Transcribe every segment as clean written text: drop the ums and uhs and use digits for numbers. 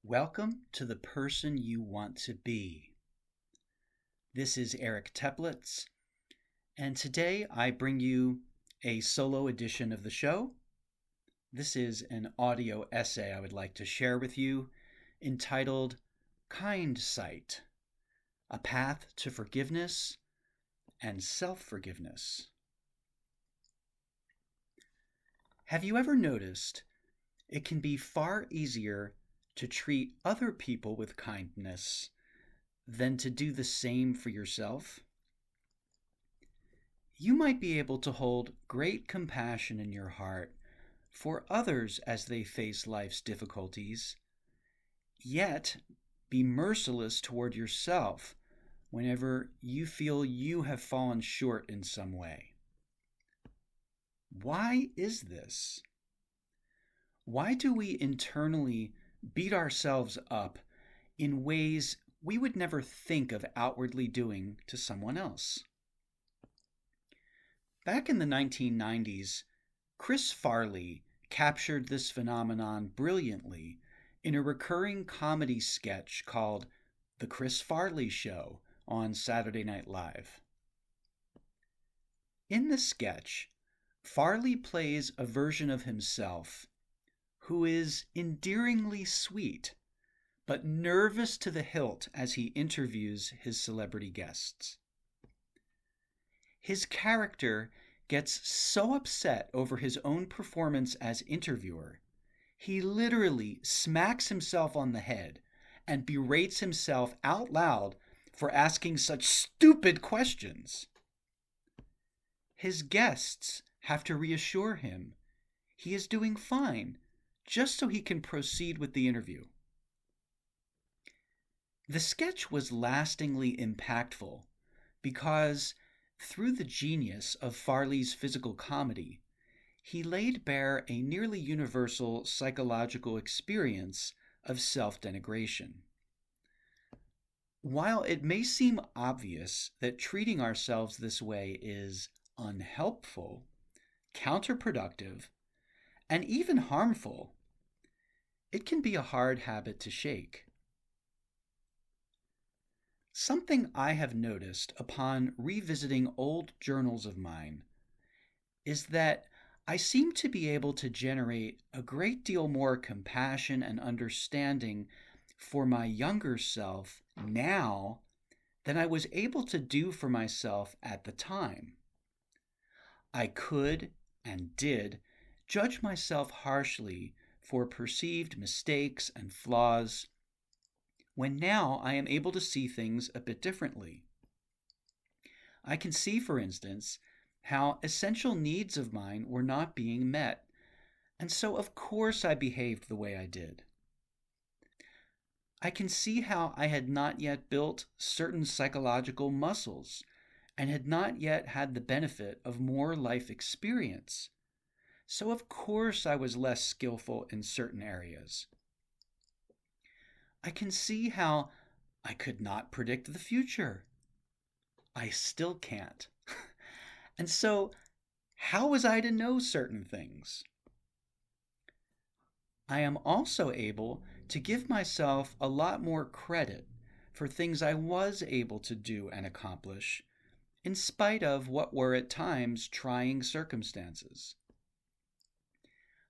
Welcome to the person you want to be. This is Eric Teplitz, and today I bring you a solo edition of the show. This is an audio essay I would like to share with you entitled Kindsight, A Path to Forgiveness and Self-Forgiveness. Have you ever noticed it can be far easier to treat other people with kindness than to do the same for yourself? You might be able to hold great compassion in your heart for others as they face life's difficulties, yet be merciless toward yourself whenever you feel you have fallen short in some way. Why is this? Why do we internally beat ourselves up in ways we would never think of outwardly doing to someone else? Back in the 1990s, Chris Farley captured this phenomenon brilliantly in a recurring comedy sketch called The Chris Farley Show on Saturday Night Live. In the sketch, Farley plays a version of himself who is endearingly sweet, but nervous to the hilt as he interviews his celebrity guests. His character gets so upset over his own performance as interviewer, he literally smacks himself on the head and berates himself out loud for asking such stupid questions. His guests have to reassure him he is doing fine, just so he can proceed with the interview. The sketch was lastingly impactful because, through the genius of Farley's physical comedy, he laid bare a nearly universal psychological experience of self-denigration. While it may seem obvious that treating ourselves this way is unhelpful, counterproductive, and even harmful, it can be a hard habit to shake. Something I have noticed upon revisiting old journals of mine is that I seem to be able to generate a great deal more compassion and understanding for my younger self now than I was able to do for myself at the time. I could and did judge myself harshly for perceived mistakes and flaws, when now I am able to see things a bit differently. I can see, for instance, how essential needs of mine were not being met, and so of course I behaved the way I did. I can see how I had not yet built certain psychological muscles and had not yet had the benefit of more life experience. So of course I was less skillful in certain areas. I can see how I could not predict the future. I still can't. And so, how was I to know certain things? I am also able to give myself a lot more credit for things I was able to do and accomplish, in spite of what were at times trying circumstances.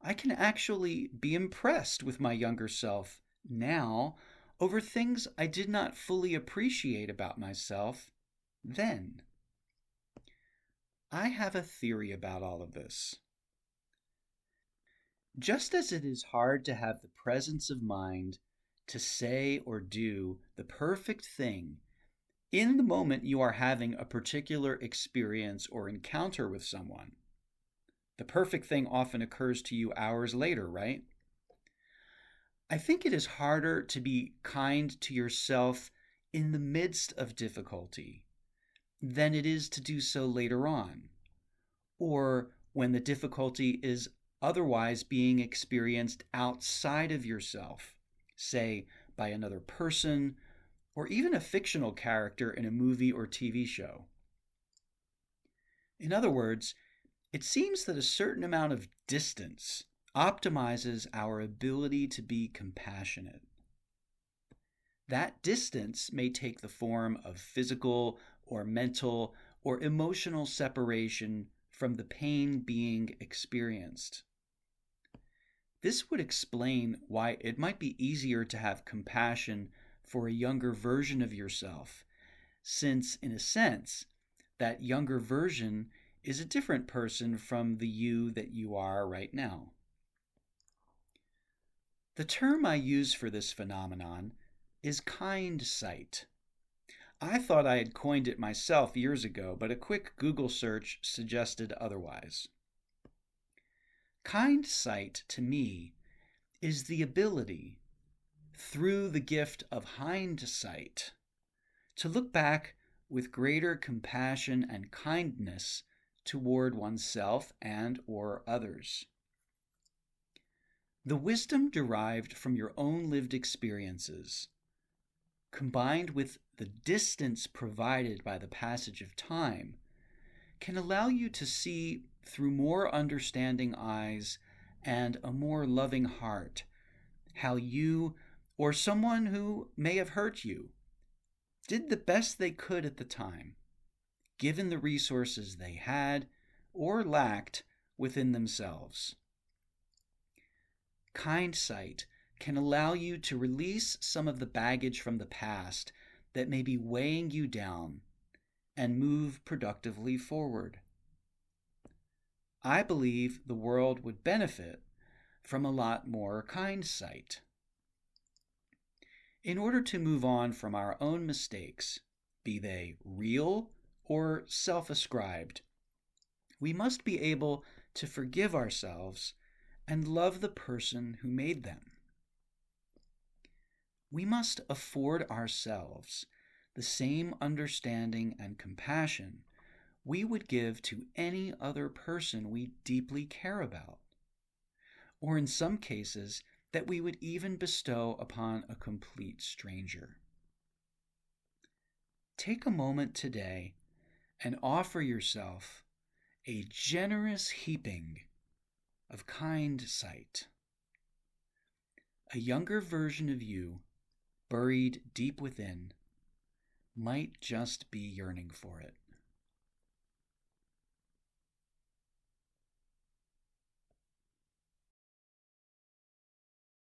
I can actually be impressed with my younger self now over things I did not fully appreciate about myself then. I have a theory about all of this. Just as it is hard to have the presence of mind to say or do the perfect thing in the moment you are having a particular experience or encounter with someone, the perfect thing often occurs to you hours later, right? I think it is harder to be kind to yourself in the midst of difficulty than it is to do so later on, or when the difficulty is otherwise being experienced outside of yourself, say by another person, or even a fictional character in a movie or TV show. In other words, it seems that a certain amount of distance optimizes our ability to be compassionate. That distance may take the form of physical or mental or emotional separation from the pain being experienced. This would explain why it might be easier to have compassion for a younger version of yourself, since, in a sense, that younger version is a different person from the you that you are right now. The term I use for this phenomenon is kindsight. I thought I had coined it myself years ago, but a quick Google search suggested otherwise. Kindsight, to me, is the ability, through the gift of hindsight, to look back with greater compassion and kindness toward oneself and or others. The wisdom derived from your own lived experiences, combined with the distance provided by the passage of time, can allow you to see through more understanding eyes and a more loving heart how you or someone who may have hurt you did the best they could at the time, given the resources they had or lacked within themselves. Kindsight can allow you to release some of the baggage from the past that may be weighing you down and move productively forward. I believe the world would benefit from a lot more kindsight. In order to move on from our own mistakes, be they real or self-ascribed, we must be able to forgive ourselves and love the person who made them. We must afford ourselves the same understanding and compassion we would give to any other person we deeply care about, or in some cases, that we would even bestow upon a complete stranger. Take a moment today and offer yourself a generous heaping of kindsight. A younger version of you, buried deep within, might just be yearning for it.